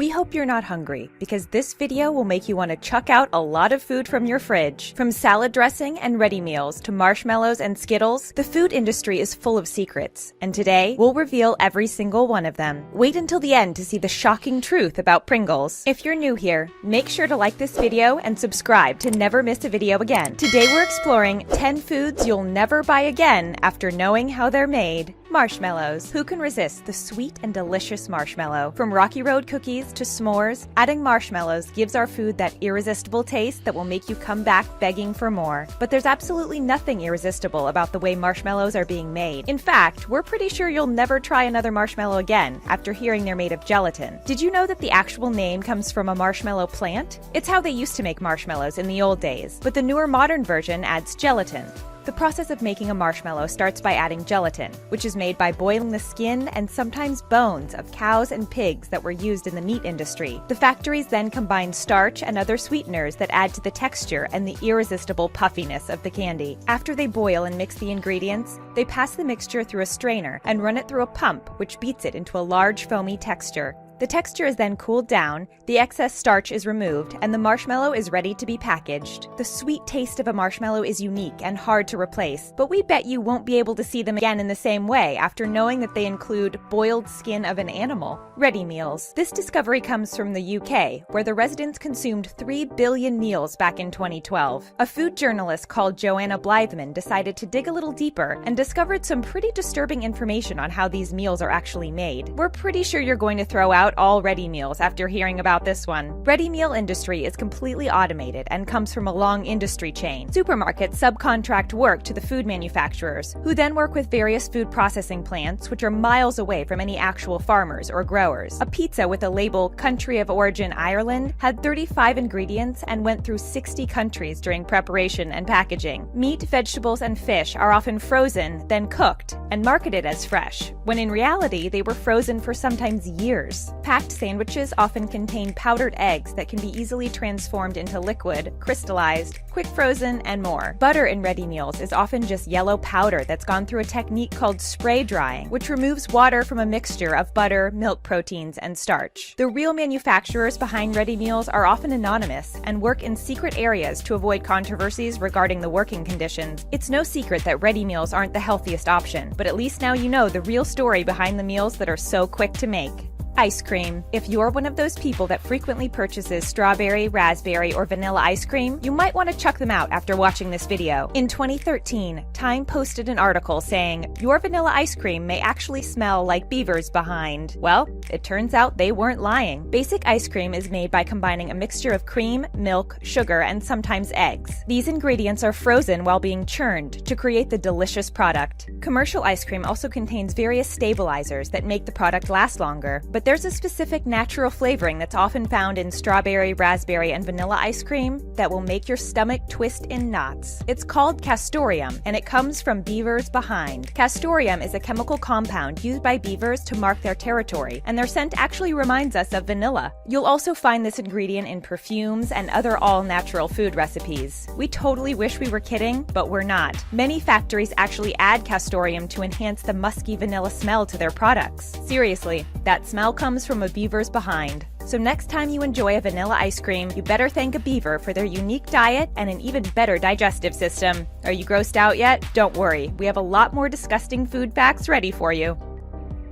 We hope you're not hungry, because this video will make you want to chuck out a lot of food from your fridge. From salad dressing and ready meals to marshmallows and Skittles, the food industry is full of secrets, and today we'll reveal every single one of them. Wait until the end to see the shocking truth about Pringles. If you're new here, make sure to like this video and subscribe to never miss a video again. Today we're exploring 10 foods you'll never buy again after knowing how they're made. Marshmallows. Who can resist the sweet and delicious marshmallow? From Rocky Road cookies to s'mores, adding marshmallows gives our food that irresistible taste that will make you come back begging for more. But there's absolutely nothing irresistible about the way marshmallows are being made. In fact, we're pretty sure you'll never try another marshmallow again after hearing they're made of gelatin. Did you know that the actual name comes from a marshmallow plant? It's how they used to make marshmallows in the old days, but the newer modern version adds gelatin. The process of making a marshmallow starts by adding gelatin, which is made by boiling the skin and sometimes bones of cows and pigs that were used in the meat industry. The factories then combine starch and other sweeteners that add to the texture and the irresistible puffiness of the candy. After they boil and mix the ingredients, they pass the mixture through a strainer and run it through a pump, which beats it into a large foamy texture. The texture is then cooled down, the excess starch is removed, and the marshmallow is ready to be packaged. The sweet taste of a marshmallow is unique and hard to replace, but we bet you won't be able to see them again in the same way after knowing that they include boiled skin of an animal. Ready meals. This discovery comes from the UK, where the residents consumed 3 billion meals back in 2012. A food journalist called Joanna Blytheman decided to dig a little deeper and discovered some pretty disturbing information on how these meals are actually made. We're pretty sure you're going to throw out all ready meals after hearing about this one. Ready meal industry is completely automated and comes from a long industry chain. Supermarkets subcontract work to the food manufacturers, who then work with various food processing plants which are miles away from any actual farmers or growers. A pizza with a label Country of Origin Ireland had 35 ingredients and went through 60 countries during preparation and packaging. Meat, vegetables, and fish are often frozen, then cooked, and marketed as fresh, when in reality they were frozen for sometimes years. Packed sandwiches often contain powdered eggs that can be easily transformed into liquid, crystallized, quick frozen, and more. Butter in ready meals is often just yellow powder that's gone through a technique called spray drying, which removes water from a mixture of butter, milk proteins, and starch. The real manufacturers behind ready meals are often anonymous and work in secret areas to avoid controversies regarding the working conditions. It's no secret that ready meals aren't the healthiest option, but at least now you know the real story behind the meals that are so quick to make. Ice cream. If you're one of those people that frequently purchases strawberry, raspberry, or vanilla ice cream, you might want to chuck them out after watching this video. In 2013, Time posted an article saying, "Your vanilla ice cream may actually smell like beavers behind." Well, it turns out they weren't lying. Basic ice cream is made by combining a mixture of cream, milk, sugar, and sometimes eggs. These ingredients are frozen while being churned to create the delicious product. Commercial ice cream also contains various stabilizers that make the product last longer, but there's a specific natural flavoring that's often found in strawberry, raspberry, and vanilla ice cream that will make your stomach twist in knots. It's called castoreum, and it comes from beavers behind. Castoreum is a chemical compound used by beavers to mark their territory, and their scent actually reminds us of vanilla. You'll also find this ingredient in perfumes and other all-natural food recipes. We totally wish we were kidding, but we're not. Many factories actually add castoreum to enhance the musky vanilla smell to their products. Seriously, that smell comes from a beaver's behind. So next time you enjoy a vanilla ice cream, you better thank a beaver for their unique diet and an even better digestive system. Are you grossed out yet? Don't worry, we have a lot more disgusting food facts ready for you.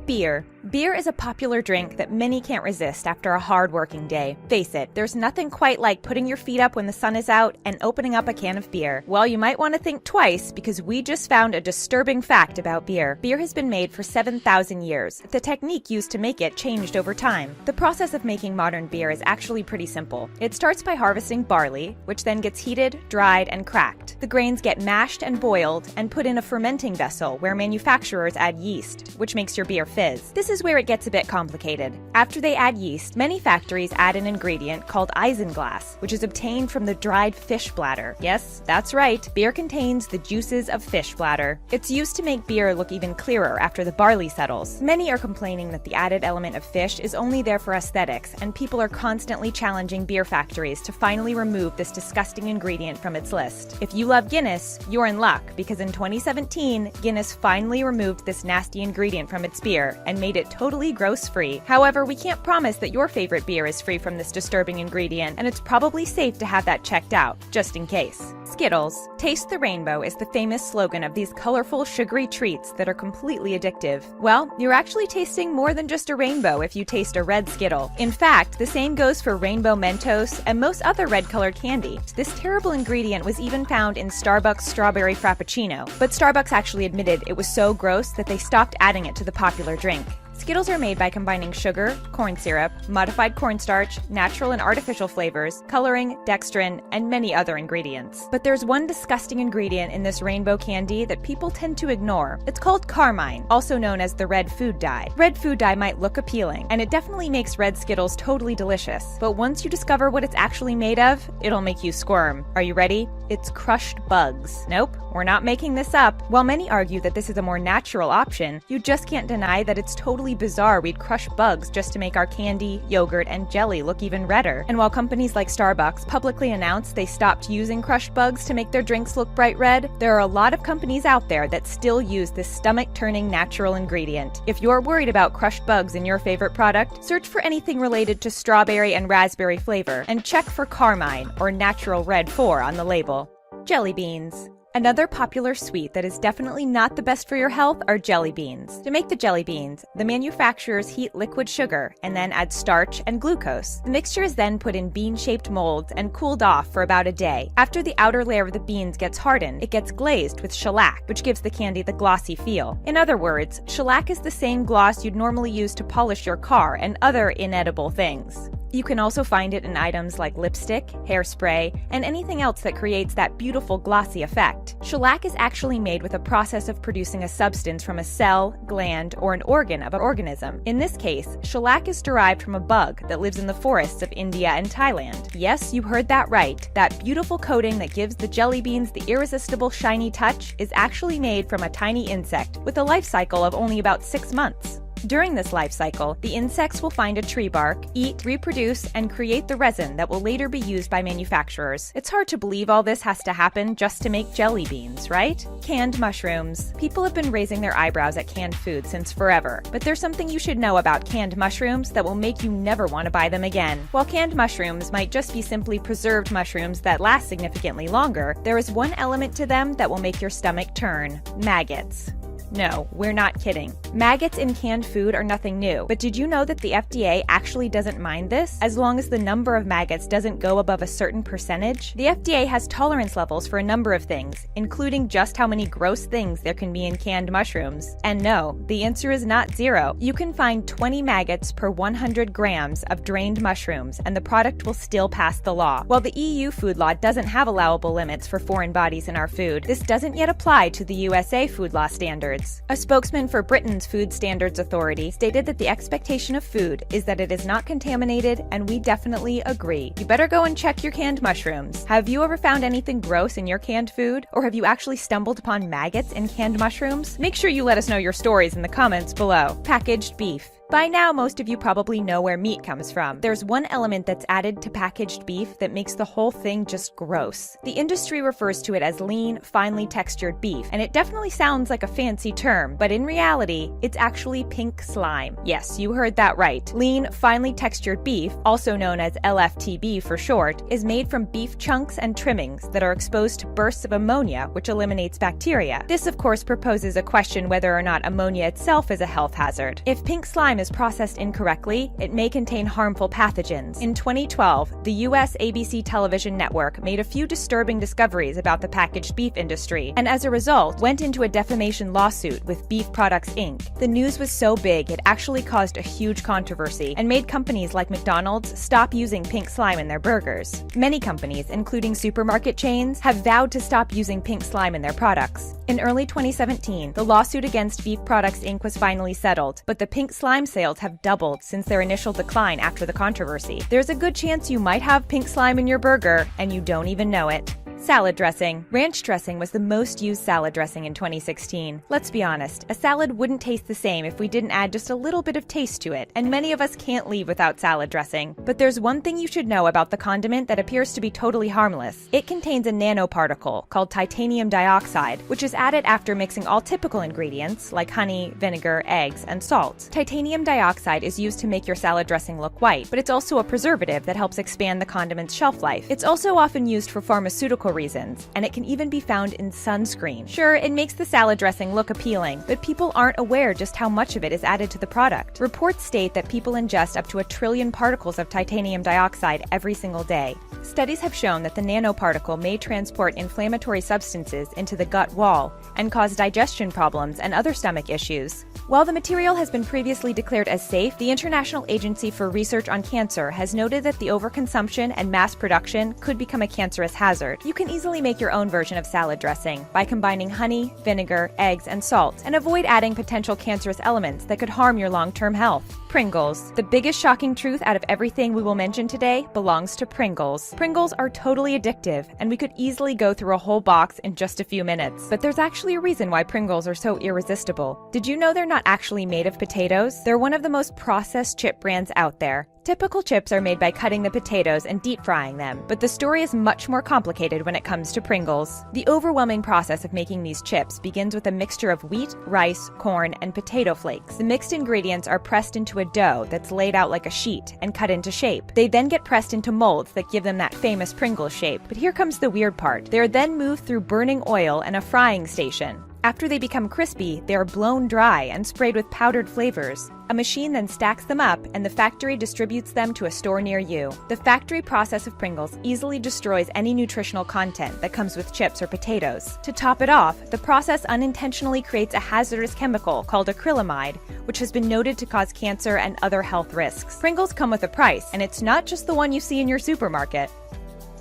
Beer. Beer is a popular drink that many can't resist after a hard working day. Face it, there's nothing quite like putting your feet up when the sun is out and opening up a can of beer. Well, you might want to think twice because we just found a disturbing fact about beer. Beer has been made for 7,000 years. The technique used to make it changed over time. The process of making modern beer is actually pretty simple. It starts by harvesting barley, which then gets heated, dried, and cracked. The grains get mashed and boiled and put in a fermenting vessel where manufacturers add yeast, which makes your beer fizz. This is where it gets a bit complicated. After they add yeast, many factories add an ingredient called isinglass, which is obtained from the dried fish bladder. Yes, that's right, beer contains the juices of fish bladder. It's used to make beer look even clearer after the barley settles. Many are complaining that the added element of fish is only there for aesthetics, and people are constantly challenging beer factories to finally remove this disgusting ingredient from its list. If you love Guinness, you're in luck, because in 2017, Guinness finally removed this nasty ingredient from its beer and made made it totally gross-free. However, we can't promise that your favorite beer is free from this disturbing ingredient, and it's probably safe to have that checked out, just in case. Skittles. Taste the rainbow is the famous slogan of these colorful, sugary treats that are completely addictive. Well, you're actually tasting more than just a rainbow if you taste a red Skittle. In fact, the same goes for Rainbow Mentos and most other red-colored candy. This terrible ingredient was even found in Starbucks Strawberry Frappuccino, but Starbucks actually admitted it was so gross that they stopped adding it to the popular drink. Skittles are made by combining sugar, corn syrup, modified cornstarch, natural and artificial flavors, coloring, dextrin, and many other ingredients. But there's one disgusting ingredient in this rainbow candy that people tend to ignore. It's called carmine, also known as the red food dye. Red food dye might look appealing, and it definitely makes red Skittles totally delicious. But once you discover what it's actually made of, it'll make you squirm. Are you ready? It's crushed bugs. Nope, we're not making this up. While many argue that this is a more natural option, you just can't deny that it's totally bizarre we'd crush bugs just to make our candy, yogurt, and jelly look even redder. And while companies like Starbucks publicly announced they stopped using crushed bugs to make their drinks look bright red, there are a lot of companies out there that still use this stomach-turning natural ingredient. If you're worried about crushed bugs in your favorite product, search for anything related to strawberry and raspberry flavor, and check for carmine, or natural red 4 on the label. Jelly beans. Another popular sweet that is definitely not the best for your health are jelly beans. To make the jelly beans, the manufacturers heat liquid sugar and then add starch and glucose. The mixture is then put in bean-shaped molds and cooled off for about a day. After the outer layer of the beans gets hardened, it gets glazed with shellac, which gives the candy the glossy feel. In other words, shellac is the same gloss you'd normally use to polish your car and other inedible things. You can also find it in items like lipstick, hairspray, and anything else that creates that beautiful glossy effect. Shellac is actually made with a process of producing a substance from a cell, gland, or an organ of an organism. In this case, shellac is derived from a bug that lives in the forests of India and Thailand. Yes, you heard that right. That beautiful coating that gives the jelly beans the irresistible shiny touch is actually made from a tiny insect with a life cycle of only about 6 months. During this life cycle, the insects will find a tree bark, eat, reproduce, and create the resin that will later be used by manufacturers. It's hard to believe all this has to happen just to make jelly beans, right? Canned mushrooms. People have been raising their eyebrows at canned food since forever, but there's something you should know about canned mushrooms that will make you never want to buy them again. While canned mushrooms might just be simply preserved mushrooms that last significantly longer, there is one element to them that will make your stomach turn: maggots. No, we're not kidding. Maggots in canned food are nothing new, but did you know that the FDA actually doesn't mind this, as long as the number of maggots doesn't go above a certain percentage? The FDA has tolerance levels for a number of things, including just how many gross things there can be in canned mushrooms. And no, the answer is not 0. You can find 20 maggots per 100 grams of drained mushrooms, and the product will still pass the law. While the EU food law doesn't have allowable limits for foreign bodies in our food, this doesn't yet apply to the USA food law standards. A spokesman for Britain's Food Standards Authority stated that the expectation of food is that it is not contaminated, and we definitely agree. You better go and check your canned mushrooms. Have you ever found anything gross in your canned food? Or have you actually stumbled upon maggots in canned mushrooms? Make sure you let us know your stories in the comments below. Packaged beef. By now, most of you probably know where meat comes from. There's one element that's added to packaged beef that makes the whole thing just gross. The industry refers to it as lean, finely textured beef, and it definitely sounds like a fancy term, but in reality, it's actually pink slime. Yes, you heard that right. Lean, finely textured beef, also known as LFTB for short, is made from beef chunks and trimmings that are exposed to bursts of ammonia, which eliminates bacteria. This, of course, proposes a question whether or not ammonia itself is a health hazard. If pink slime is processed incorrectly, it may contain harmful pathogens. In 2012, the US ABC television network made a few disturbing discoveries about the packaged beef industry, and as a result, went into a defamation lawsuit with Beef Products Inc. The news was so big, it actually caused a huge controversy and made companies like McDonald's stop using pink slime in their burgers. Many companies, including supermarket chains, have vowed to stop using pink slime in their products. In early 2017, the lawsuit against Beef Products Inc. was finally settled, but the pink slime sales have doubled since their initial decline after the controversy. There's a good chance you might have pink slime in your burger and you don't even know it. Salad dressing. Ranch dressing was the most used salad dressing in 2016. Let's be honest, a salad wouldn't taste the same if we didn't add just a little bit of taste to it, and many of us can't leave without salad dressing. But there's one thing you should know about the condiment that appears to be totally harmless. It contains a nanoparticle called titanium dioxide, which is added after mixing all typical ingredients like honey, vinegar, eggs, and salt. Titanium dioxide is used to make your salad dressing look white, but it's also a preservative that helps expand the condiment's shelf life. It's also often used for pharmaceutical reasons, and it can even be found in sunscreen. Sure, it makes the salad dressing look appealing, but people aren't aware just how much of it is added to the product. Reports state that people ingest up to 1 trillion particles of titanium dioxide every single day. Studies have shown that the nanoparticle may transport inflammatory substances into the gut wall and cause digestion problems and other stomach issues. While the material has been previously declared as safe, the International Agency for Research on Cancer has noted that the overconsumption and mass production could become a cancerous hazard. You can easily make your own version of salad dressing by combining honey, vinegar, eggs, and salt, and avoid adding potential cancerous elements that could harm your long-term health. Pringles. The biggest shocking truth out of everything we will mention today belongs to Pringles. Pringles are totally addictive, and we could easily go through a whole box in just a few minutes. But there's actually a reason why Pringles are so irresistible. Did you know they're not actually made of potatoes? They're one of the most processed chip brands out there. Typical chips are made by cutting the potatoes and deep frying them, but the story is much more complicated when it comes to Pringles. The overwhelming process of making these chips begins with a mixture of wheat, rice, corn, and potato flakes. The mixed ingredients are pressed into a dough that's laid out like a sheet and cut into shape. They then get pressed into molds that give them that famous Pringles shape. But here comes the weird part. They are then moved through burning oil and a frying station. After they become crispy, they are blown dry and sprayed with powdered flavors. A machine then stacks them up, and the factory distributes them to a store near you. The factory process of Pringles easily destroys any nutritional content that comes with chips or potatoes. To top it off, the process unintentionally creates a hazardous chemical called acrylamide, which has been noted to cause cancer and other health risks. Pringles come with a price, and it's not just the one you see in your supermarket.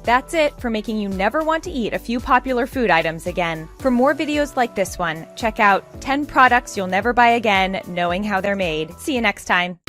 That's it for making you never want to eat a few popular food items again. For more videos like this one, check out 10 products you'll never buy again, knowing how they're made. See you next time.